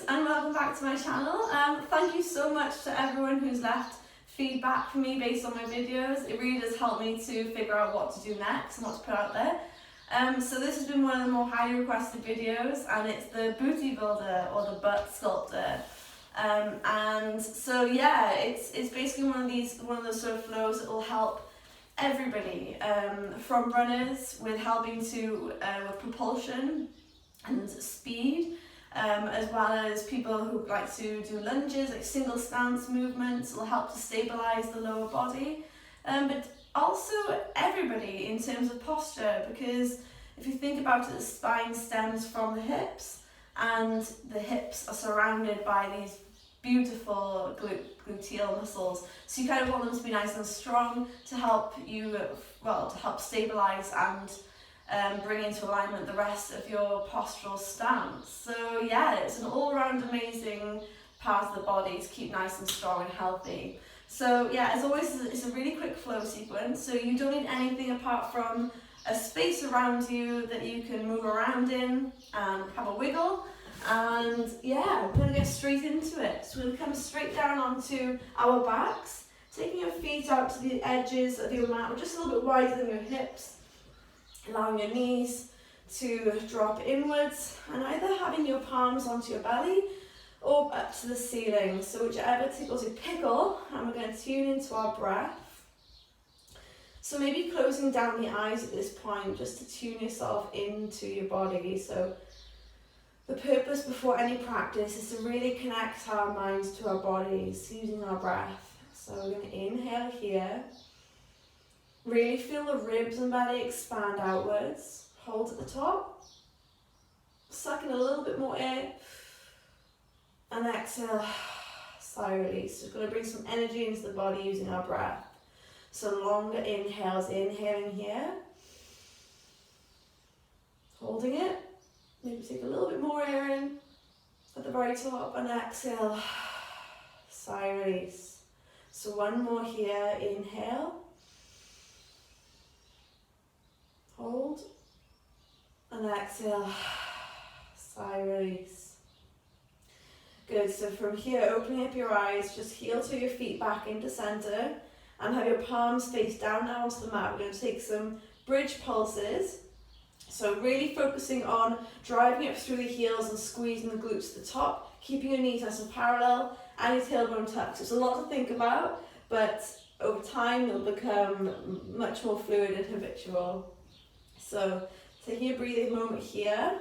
and welcome back to my channel. Thank you so much to everyone who's left feedback for me based on my videos. It really does help me to figure out what to do next and what to put out there. So this has been one of the more highly requested videos, and it's the booty builder or the butt sculptor. And so yeah, it's basically one of those sort of flows that will help everybody, from runners with helping to with propulsion and speed, as well as people who like to do lunges, like single stance movements. Will help to stabilize the lower body, but also everybody in terms of posture, because if you think about it, the spine stems from the hips, and the hips are surrounded by these beautiful gluteal muscles, so you kind of want them to be nice and strong to help you, to help stabilize and bring into alignment the rest of your postural stance. So yeah, it's an all-round amazing part of the body to keep nice and strong and healthy. So yeah, as always, it's a really quick flow sequence, so you don't need anything apart from a space around you that you can move around in and have a wiggle. And yeah, we're going to get straight into it. So we're going to come straight down onto our backs, taking your feet out to the edges of your mat, just a little bit wider than your hips, allowing your knees to drop inwards, and either having your palms onto your belly or up to the ceiling, so whichever tickles your pickle. And we're going to tune into our breath. So maybe closing down the eyes at this point, just to tune yourself into your body. So the purpose before any practice is to really connect our minds to our bodies using our breath. So we're going to inhale here. Really feel the ribs and belly expand outwards. Hold at the top. Suck in a little bit more air. And exhale. Sigh, release. Just going to bring some energy into the body using our breath. So longer inhales, inhaling here. Holding it. Maybe take a little bit more air in at the very top, and exhale. Sigh, release. So one more here. Inhale. Hold, and exhale, sigh, release. Good, so from here, opening up your eyes, just heel to your feet back into center, and have your palms face down now onto the mat. We're going to take some bridge pulses, so really focusing on driving up through the heels and squeezing the glutes to the top, keeping your knees nice and parallel, and your tailbone tucked. So it's a lot to think about, but over time it'll become much more fluid and habitual. So taking a breathing moment here,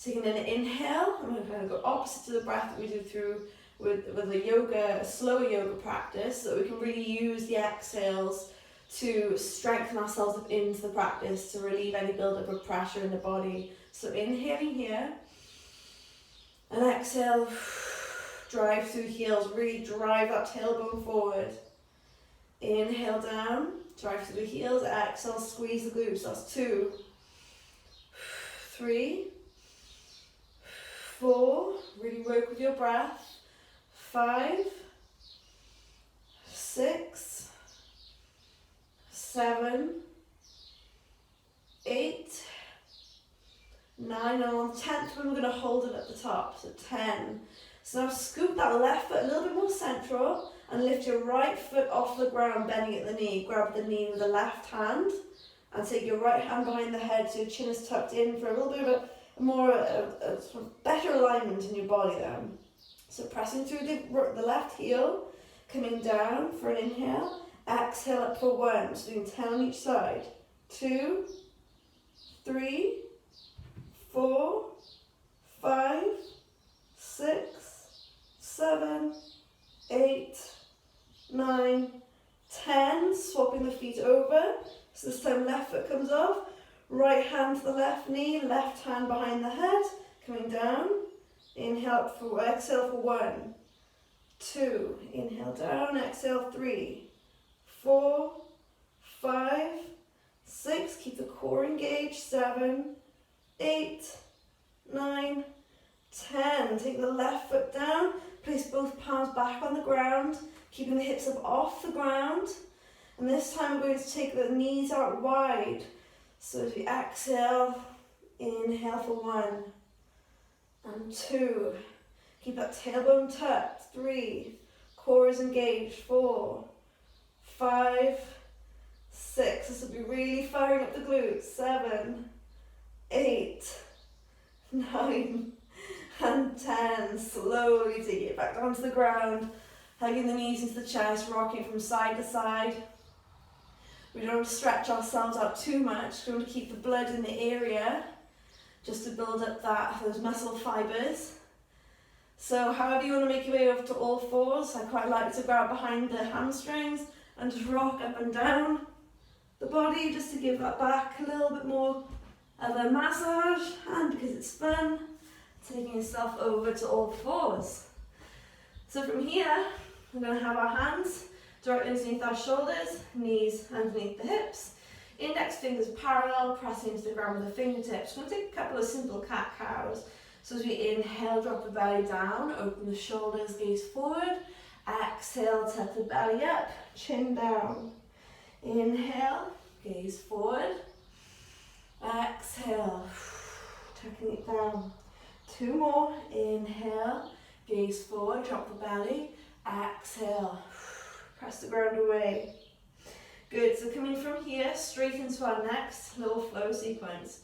taking an inhale, and we're going to go opposite to the breath that we do through with a slower yoga practice, so that we can really use the exhales to strengthen ourselves up into the practice, to relieve any buildup of pressure in the body. So inhaling here, and exhale, drive through the heels, really drive that tailbone forward. Inhale down. Drive through the heels, exhale, squeeze the glutes. That's 2, 3, 4, really work with your breath. 5, 6, 7, 8, 9, and on the 10th one we're going to hold it at the top, so 10. So now scoop that left foot a little bit more central, and lift your right foot off the ground, bending at the knee. Grab the knee with the left hand, and take your right hand behind the head so your chin is tucked in for a little bit of a sort of better alignment in your body then. So pressing through the left heel, coming down for an inhale, exhale up for 1, so doing 10 on each side. 2, 3, 4, 5, 6, 7, 8, 9, 10, swapping the feet over. So this time left foot comes off, right hand to the left knee, left hand behind the head, coming down. Inhale for, exhale for 1, 2, inhale down, exhale 3, 4, 5, 6, keep the core engaged, 7, 8, 9, 10. Take the left foot down, place both palms back on the ground, keeping the hips up off the ground. And this time we're going to take the knees out wide. So as we exhale, inhale for 1 and 2. Keep that tailbone tucked. 3, core is engaged. 4, 5, 6. This will be really firing up the glutes. 7, 8, 9, and 10. Slowly take it back down to the ground, hugging the knees into the chest, rocking from side to side. We don't want to stretch ourselves out too much. We want to keep the blood in the area just to build up those muscle fibers. So however you want to make your way over to all fours, I quite like to grab behind the hamstrings and just rock up and down the body just to give that back a little bit more of a massage, and because it's fun, taking yourself over to all fours. So from here, we're going to have our hands directly underneath our shoulders, knees underneath the hips, index fingers parallel, pressing into the ground with the fingertips. We're going to take a couple of simple cat-cows. So as we inhale, drop the belly down, open the shoulders, gaze forward. Exhale, tuck the belly up, chin down. Inhale, gaze forward. Exhale, tucking it down. 2 more. Inhale, gaze forward, drop the belly. Exhale, press the ground away. Good, so coming from here, straight into our next little flow sequence.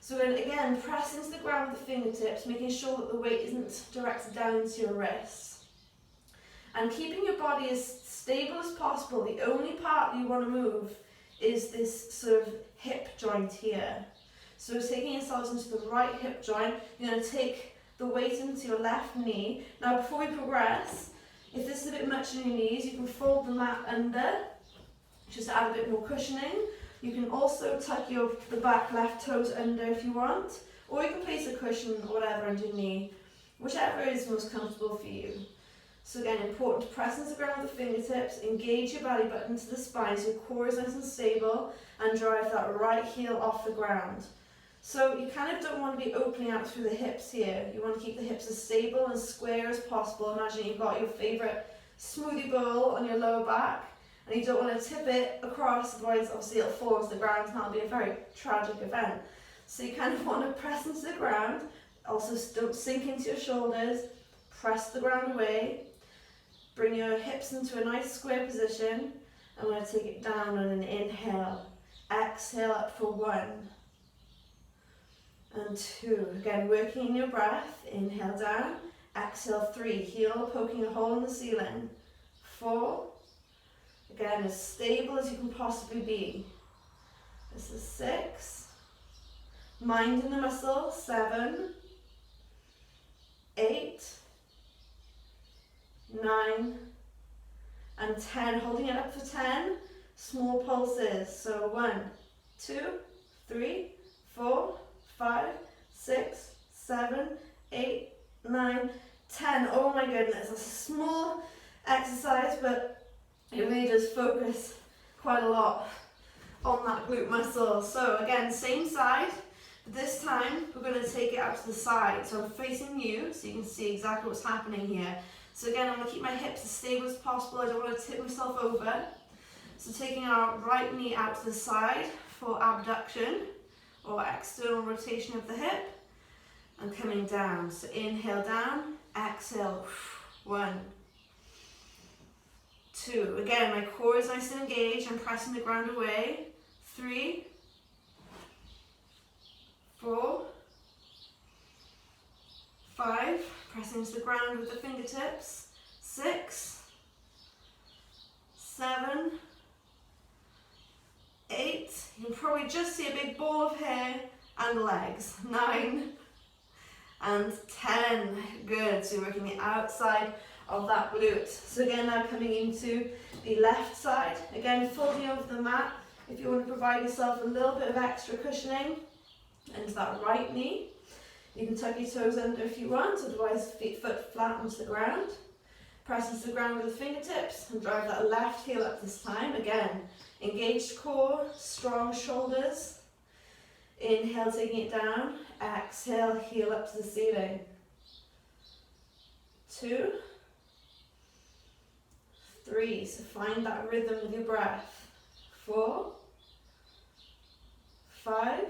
So we're going to, again, press into the ground with the fingertips, making sure that the weight isn't directed down into your wrists. And keeping your body as stable as possible. The only part you want to move is this sort of hip joint here. So taking yourselves into the right hip joint, you're going to take the weight into your left knee. Now before we progress, if this is a bit much in your knees, you can fold the mat under, just to add a bit more cushioning. You can also tuck the back left toes under if you want, or you can place a cushion or whatever under your knee, whichever is most comfortable for you. So again, important to press into the ground with the fingertips, engage your belly button to the spine so your core is nice and stable, and drive that right heel off the ground. So you kind of don't want to be opening out through the hips here. You want to keep the hips as stable and square as possible. Imagine you've got your favourite smoothie bowl on your lower back, and you don't want to tip it across, otherwise obviously it'll fall onto the ground and that'll be a very tragic event. So you kind of want to press into the ground, also don't sink into your shoulders, press the ground away, bring your hips into a nice square position. I'm going to take it down on an inhale, exhale up for 1 and 2. Again, working in your breath, inhale down, exhale 3, heel poking a hole in the ceiling, 4, again as stable as you can possibly be. This is 6, mind in the muscle, 7, 8, 9, and 10. Holding it up for 10, small pulses. So 1, 2, 3, 4, 5, 6, 7, 8, 9, 10. Oh my goodness, that's a small exercise, but it really does focus quite a lot on that glute muscle. So again, same side, but this time we're going to take it out to the side. So I'm facing you, so you can see exactly what's happening here. So again, I'm going to keep my hips as stable as possible. I don't want to tip myself over. So taking our right knee out to the side for abduction, or external rotation of the hip, and coming down. So inhale down, exhale, 1, 2. Again, my core is nice and engaged. I'm pressing the ground away. 3, 4, 5. Pressing into the ground with the fingertips. 6, 7, 8. You can probably just see a big ball of hair and legs. 9 and 10. Good. So you're working the outside of that glute. So again, now coming into the left side. Again, folding over the mat if you want to provide yourself a little bit of extra cushioning into that right knee. You can tuck your toes under if you want, otherwise foot flat onto the ground. Press into the ground with the fingertips and drive that left heel up this time. Again, engaged core, strong shoulders. Inhale, taking it down. Exhale, heel up to the ceiling. 2, 3, so find that rhythm with your breath. 4, 5,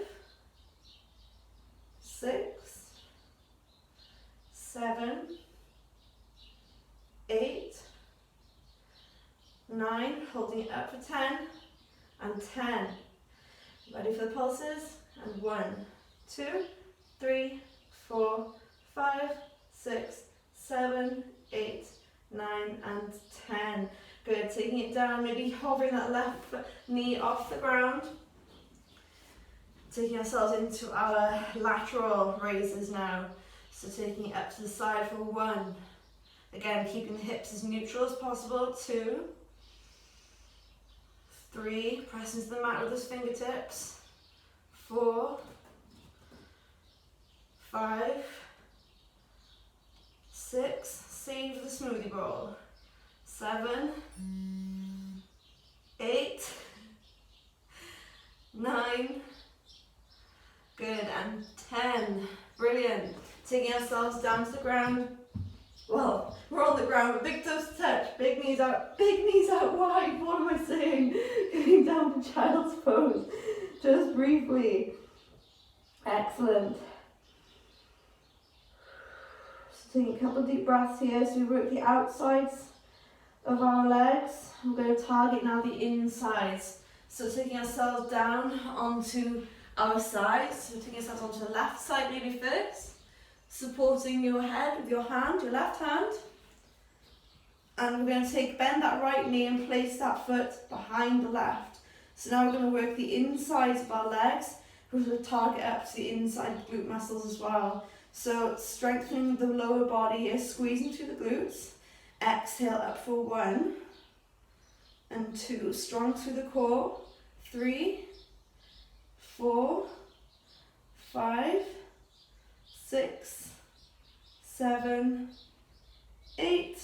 6, 7, 9, holding it up for 10, and 10. Ready for the pulses? And 1, 2, 3, 4, 5, 6, 7, 8, 9, and 10. Good, taking it down, maybe hovering that left knee off the ground. Taking ourselves into our lateral raises now. So taking it up to the side for 1. Again, keeping the hips as neutral as possible. 2, 3, pressing to the mat with those fingertips. 4, 5, 6, save the smoothie bowl. 7, 8, 9, good, and 10. Brilliant. Taking ourselves down to the ground. Well, we're on the ground with big toes to touch, big knees out wide. What am I saying? Getting down to child's pose. Just briefly. Excellent. So taking a couple of deep breaths here. So we work the outsides of our legs. I'm going to target now the insides. So taking ourselves down onto our sides. So taking ourselves onto the left side maybe first. Supporting your head with your hand, your left hand. And we're going to bend that right knee and place that foot behind the left. So now we're going to work the insides of our legs. We're going to target up to the inside glute muscles as well. So strengthening the lower body is squeezing through the glutes. Exhale up for 1 and 2. Strong through the core. 3, 4, 5, 6, 7, 8,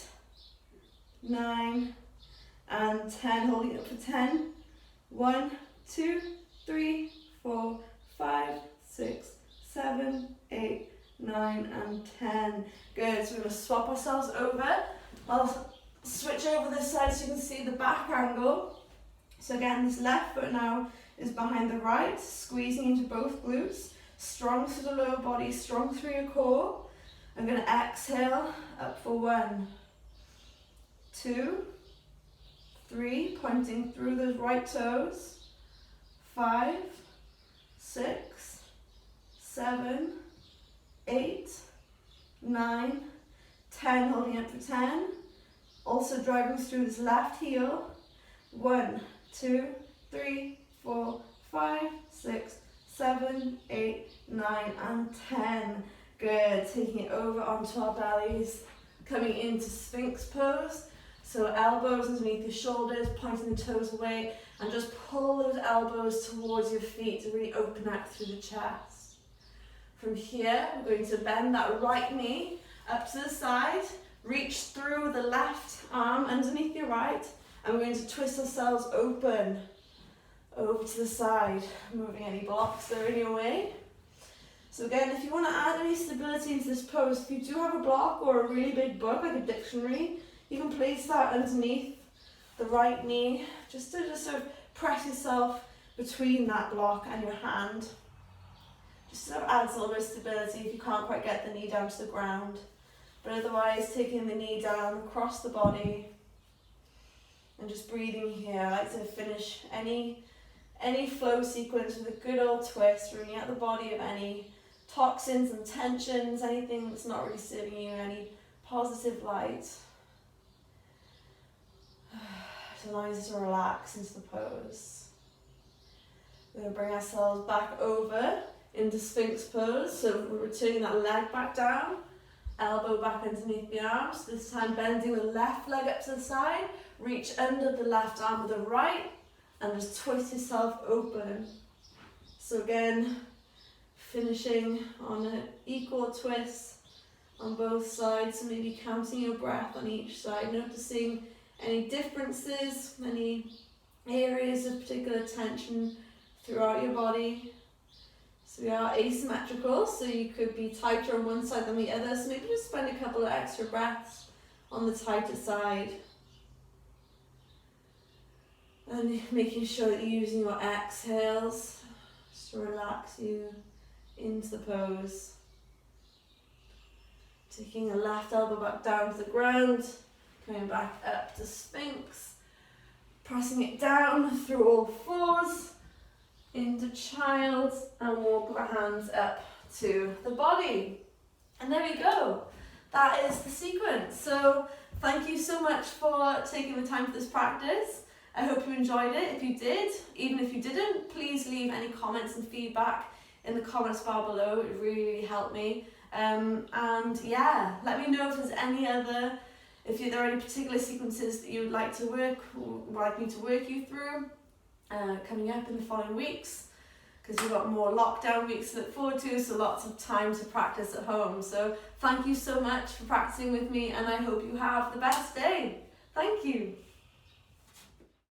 9, and 10. Holding it for 10. 1, 2, 3, 4, 5, 6, 7, 8, 9, and 10. Good. So we're going to swap ourselves over. I'll switch over this side so you can see the back angle. So again, this left foot now is behind the right, squeezing into both glutes. Strong through the lower body, strong through your core. I'm going to exhale up for 1, 2, 3, pointing through those right toes. 5, 6, 7, 8, 9, 10, holding up for 10. Also driving through this left heel. 1, 2, 3, 4, 5, 6, 7, 8, 9, and 10. Good. Taking it over onto our bellies, coming into Sphinx pose. So elbows underneath your shoulders, pointing the toes away, and just pull those elbows towards your feet to really open out through the chest. From here, we're going to bend that right knee up to the side, reach through the left arm underneath your right, and we're going to twist ourselves open over to the side, moving any blocks that are in your way. So again, if you want to add any stability into this pose, if you do have a block or a really big book like a dictionary, you can place that underneath the right knee, just to sort of press yourself between that block and your hand. Just sort of adds a little bit of stability if you can't quite get the knee down to the ground. But otherwise, taking the knee down across the body and just breathing here. I like to finish any flow sequence with a good old twist, bringing out the body of any toxins and tensions, anything that's not really serving you any positive light. It allows us to relax into the pose. We're going to bring ourselves back over into Sphinx pose. So we're returning that leg back down, elbow back underneath the arms. This time bending the left leg up to the side, reach under the left arm with the right, and just twist yourself open. So again, finishing on an equal twist on both sides. So maybe counting your breath on each side, noticing any differences, any areas of particular tension throughout your body. So we are asymmetrical, so you could be tighter on one side than the other. So maybe just spend a couple of extra breaths on the tighter side. And making sure that you're using your exhales just to relax you into the pose. Taking the left elbow back down to the ground, coming back up to Sphinx. Pressing it down through all fours into child, and walk our hands up to the body. And there we go. That is the sequence. So thank you so much for taking the time for this practice. I hope you enjoyed it. If you did, even if you didn't, please leave any comments and feedback in the comments bar below. It really helped me. And yeah, let me know if there's if there are any particular sequences that you would like me to work you through coming up in the following weeks, because we've got more lockdown weeks to look forward to, so lots of time to practice at home. So thank you so much for practicing with me, and I hope you have the best day. Thank you.